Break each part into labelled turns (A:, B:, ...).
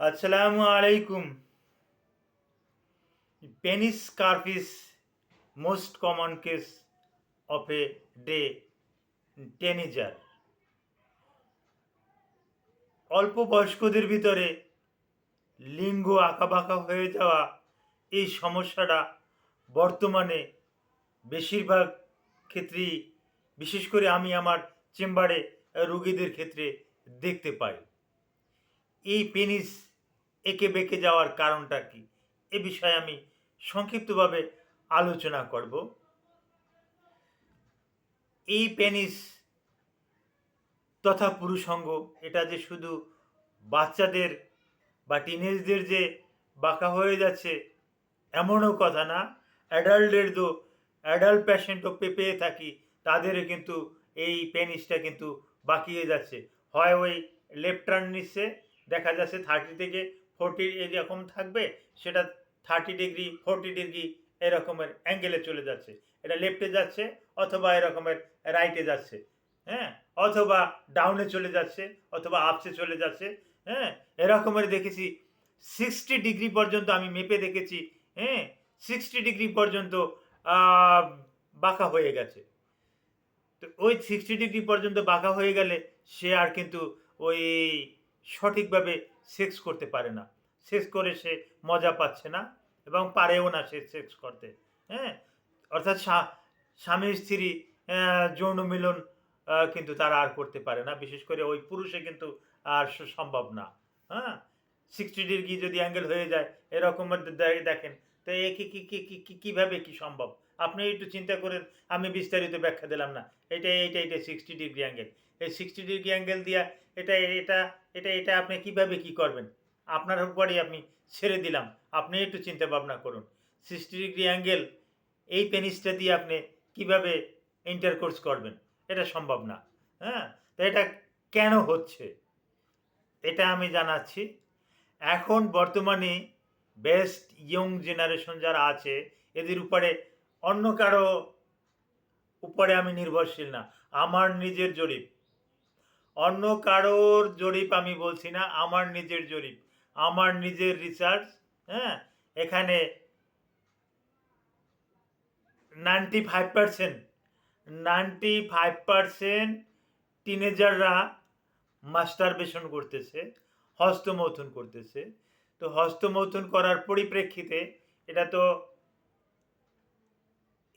A: Assalamu alaikum. Penis scarf is most common case of a day teenager. অল্প বয়স্কদের ভিতরে লিঙ্গ আঁকাবাঁকা হয়ে যাওয়া এই সমস্যাটা বর্তমানে বেশিরভাগ ক্ষেত্রেই, বিশেষ করে আমি আমার চেম্বারে রোগীদের ক্ষেত্রে দেখতে পাই। এই পেনিস এঁকে বেঁকে যাওয়ার কারণটা কি, এ বিষয়ে আমি সংক্ষিপ্তভাবে আলোচনা করব। এই পেনিস তথা পুরুষাঙ্গ এটা যে শুধু বাচ্চাদের বা টিনেজদের যে বাঁকা হয়ে যাচ্ছে এমনও কথা না। অ্যাডাল্ট পেশেন্টও পেয়ে থাকি, তাদেরও কিন্তু এই পেনিসটা কিন্তু বাঁকিয়ে যাচ্ছে। হয় ওই লেফট টার্ন নিচ্ছে, দেখা যাচ্ছে 30 থেকে 40 এরকম থাকবে, সেটা 30 ডিগ্রি 40 ডিগ্রি এরকমের অ্যাঙ্গেলে চলে যাচ্ছে, এটা লেফটে যাচ্ছে অথবা এরকমের রাইটে যাচ্ছে, হ্যাঁ, অথবা ডাউনে চলে যাচ্ছে অথবা আপসে চলে যাচ্ছে, হ্যাঁ, এরকমের দেখেছি। 60 ডিগ্রি পর্যন্ত আমি মেপে দেখেছি, হ্যাঁ, 60 ডিগ্রি পর্যন্ত বাঁকা হয়ে গেছে। তো ওই 60 ডিগ্রি পর্যন্ত বাঁকা হয়ে গেলে সে আর কিন্তু ওই সঠিকভাবে সেক্স করতে পারে না, সেক্স করে সে মজা পাচ্ছে না এবং পারেও না সে সেক্স করতে, হ্যাঁ, অর্থাৎ স্বামী স্ত্রী যৌন মিলন কিন্তু তারা আর করতে পারে না, বিশেষ করে ওই পুরুষে কিন্তু আর সম্ভব না। হ্যাঁ, 60 ডিগ্রি যদি অ্যাঙ্গেল হয়ে যায় এরকম দেখেন, তো এ কীভাবে কি সম্ভব? আপনি একটু চিন্তা করেন, আমি বিস্তারিত ব্যাখ্যা দিলাম না। এটা 60 ডিগ্রি অ্যাঙ্গেল, এই 60 ডিগ্রি অ্যাঙ্গেল দিয়া এটা এটা এটা এটা আপনি কীভাবে কি করবেন? আপনার উপরেই আমি ছেড়ে দিলাম, আপনি একটু চিন্তা ভাবনা করুন। 60 ডিগ্রি অ্যাঙ্গেল এই পেনিসটা দিয়ে আপনি কিভাবে ইন্টারকোর্স করবেন? এটা সম্ভব না। হ্যাঁ, তো এটা কেন হচ্ছে এটা আমি জানাচ্ছি। এখন বর্তমানে বেস্ট ইয়ং জেনারেশন যারা আছে, এদের উপরে অন্য কারো উপরে আমি নির্ভরশীল না। আমার নিজের জরিপ, অন্য কারোর জরিপ আমি বলছি না, আমার নিজের জরিপ, আমার নিজের রিসার্চ। হ্যাঁ, এখানে 95% টিনেজাররা মাস্টারবেশন করতেছে, হস্তমৈথুন করতেছে। তো হস্তমৈথুন করার পরিপ্রেক্ষিতে এটা তো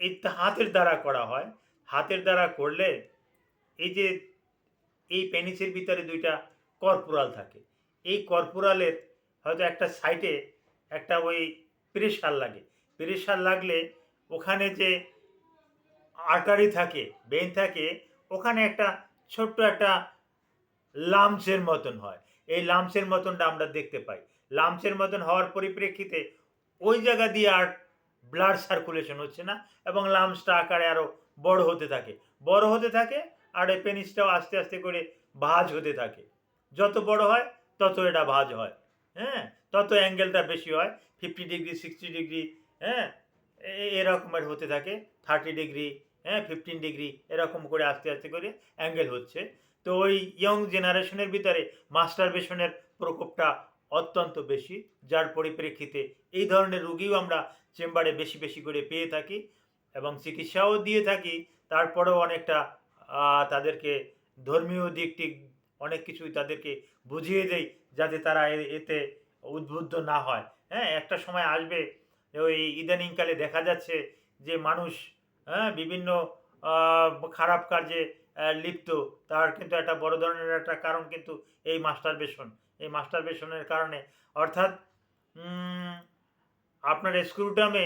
A: এই হাতের দ্বারা করা হয়। হাতের দ্বারা করলে এই যে এই পেনিসের ভিতরে 2টা কর্পোরাল থাকে। এই কর্পোরালের হয়তো একটা সাইডে একটা ওই প্রেশার লাগে। প্রেশার লাগলে ওখানে যে আর্টারি থাকে, ভেইন থাকে, ওখানে একটা ছোট্ট একটা লাম্পসের মতন হয়। এই লাম্পসের মতনটা আমরা দেখতে পাই। লাম্পসের মতন হওয়ার পরিপ্রেক্ষিতে ওই জায়গা দিয়ে আর ব্লাড সার্কুলেশন হচ্ছে না এবং লাম্পসটা আকারে আরও বড় হতে থাকে, বড় হতে থাকে, আর এই পেনিসটাও আস্তে আস্তে করে ভাঁজ হতে থাকে। যত বড় হয় তত এটা ভাঁজ হয়, হ্যাঁ, তত অ্যাঙ্গেলটা বেশি হয়। 50 ডিগ্রি 60 ডিগ্রি, হ্যাঁ, এরকমের হতে থাকে। 30 ডিগ্রি, হ্যাঁ, 15 ডিগ্রি এরকম করে আস্তে আস্তে করে অ্যাঙ্গেল হচ্ছে। তো ওই ইয়ং জেনারেশনের ভিতরে মাস্টারবেশনের প্রকোপটা অত্যন্ত বেশি, যার পরিপ্রেক্ষিতে এই ধরনের রোগীও আমরা চেম্বারে বেশি বেশি করে পেয়ে থাকি এবং চিকিৎসাও দিয়ে থাকি। তারপরেও অনেকটা তাদেরকে ধর্মীয় দিকটি অনেক কিছুই তাদেরকে বুঝিয়ে দেই, যাতে তারা এতে উদ্বুদ্ধ না হয়। হ্যাঁ, একটা সময় আসবে, ওই ইদানিংকালে দেখা যাচ্ছে যে মানুষ, হ্যাঁ, বিভিন্ন খারাপ কাজে লিপ্ত। তার কিন্তু একটা বড় ধরনের একটা কারণ কিন্তু এই মাস্টারবেশন। এই মাস্টারবেশনের কারণে, অর্থাৎ আপনার স্ক্রুটামে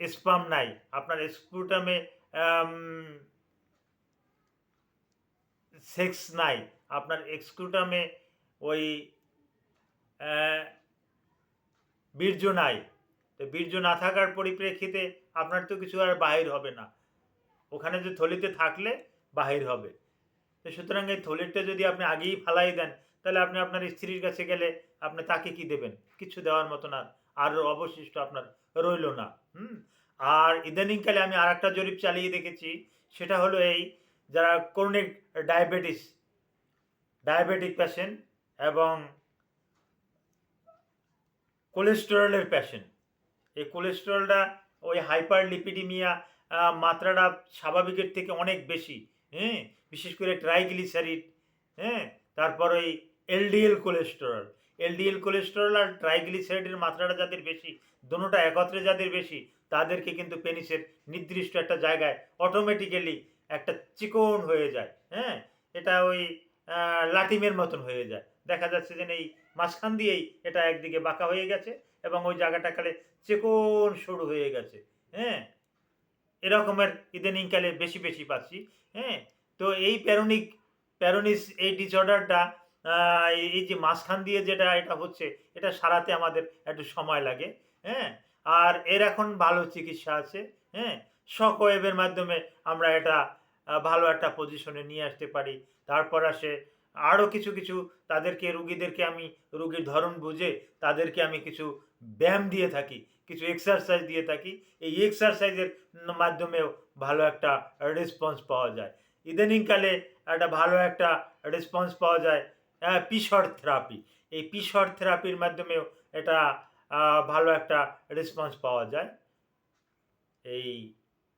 A: স্পাম নাই, আপনার স্ক্রুটামে সেক্স নাই, আপনার স্ক্রুটামে ওই বীর্য নাই। তো বীর্য না থাকার পরিপ্রেক্ষিতে আপনার তো কিছু আর বাহির হবে না, ওখানে যে থলিতে থাকলে বাহির হবে। তো সুতরাং এই থলিটা যদি আপনি আগেই ফালাই দেন, তাহলে আপনি আপনার স্ত্রীর কাছে গেলে আপনি তাকে কি দেবেন? কিছু দেওয়ার মতন আর অবশিষ্ট আপনার রইল না। আর ইদানিংকালে আমি আর একটা জরিপ চালিয়ে দেখেছি, সেটা হলো এই, যারা ক্রনিক ডায়াবেটিক পেশেন্ট এবং কোলেস্টেরলের পেশেন্ট। এই কোলেস্টেরলটা ওই হাইপার লিপিডিমিয়া মাত্রাটা স্বাভাবিকের থেকে অনেক বেশি, হ্যাঁ? বিশেষ করে ট্রাইগ্লিসারিড, হ্যাঁ? তারপর ওই এলডিএল কোলেস্টেরল। এলডিএল কোলেস্টেরল আর ট্রাইগ্লিসারিডের মাত্রাটা যাদের বেশি, দোনোটা একত্রে যাদের বেশি, তাদেরকে কিন্তু পেনিসের নির্দিষ্ট একটা জায়গায় অটোমেটিক্যালি একটা চিকন হয়ে যায়, হ্যাঁ? এটা ওই লাটিমের মতন হয়ে যায়। দেখা যাচ্ছে যে এই মাঝখান দিয়েই এটা একদিকে বাঁকা হয়ে গেছে এবং ওই জায়গাটা খালি চিকন সরু হয়ে গেছে, হ্যাঁ? এরকমের ইদানিংকালে বেশি বেশি পাচ্ছি, হ্যাঁ? তো এই প্যারোনিস এই ডিসঅর্ডারটা এই যে মাঝখান দিয়ে যেটা এটা হচ্ছে, এটা সারাতে আমাদের একটু সময় লাগে, হ্যাঁ? আর এর এখন ভালো চিকিৎসা আছে, হ্যাঁ? শক ওয়েভের মাধ্যমে আমরা এটা ভালো একটা পজিশনে নিয়ে আসতে পারি। তারপর আসে আরও কিছু কিছু তাদেরকে রুগীদেরকে আমি রুগীর ধরন বুঝে তাদেরকে আমি কিছু ব্যায়াম দিয়ে থাকি, কিছু এক্সারসাইজ দিয়ে থাকি। এই এক্সারসাইজের মাধ্যমেও ভালো একটা রেসপন্স পাওয়া যায়। ইদানিংকালে একটা ভালো একটা রেসপন্স পাওয়া যায় পিসর থেরাপি। এই পিসর থেরাপির মাধ্যমেও এটা ভালো একটা রেসপন্স পাওয়া যায় এই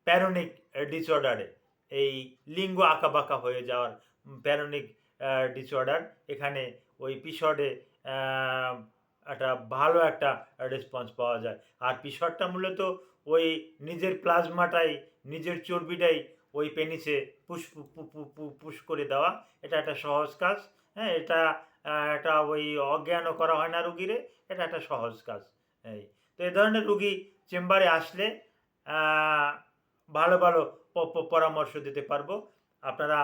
A: প্যারোনিক ডিসঅর্ডারে, এই লিঙ্গ আঁকাবাঁকা হয়ে যাওয়ার প্যারোনিক ডিসঅর্ডার। এখানে ওই পিসডে একটা ভালো একটা রেসপন্স পাওয়া যায়। আর পিসডটা মূলত ওই নিজের প্লাজমাটাই, নিজের চর্বিটাই ওই পেনিসে পুশ পুশ করে দেওয়া। এটা একটা সহজ কাজ, হ্যাঁ? এটা ওই অজ্ঞানও করা হয় না রুগীরে, এটা একটা সহজ কাজ। এই তো এই ধরনের রুগী চেম্বারে আসলে ভালো ভালো পরামর্শ দিতে পারবো। আপনারা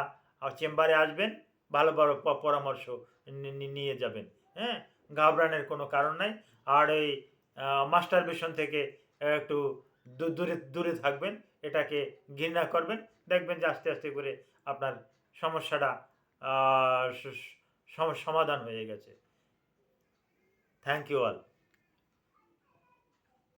A: চেম্বারে আসবেন, ভালো ভালো পরামর্শ নিয়ে যাবেন, হ্যাঁ? ঘাবড়ানোর কোনো কারণ নাই। আর এই মাস্টারবেশন থেকে একটু দূরে দূরে থাকবেন, এটাকে ঘৃণা করবেন। দেখবেন যে আস্তে আস্তে করে আপনার সমস্যাটা সমাধান হয়ে গেছে। Thank you all.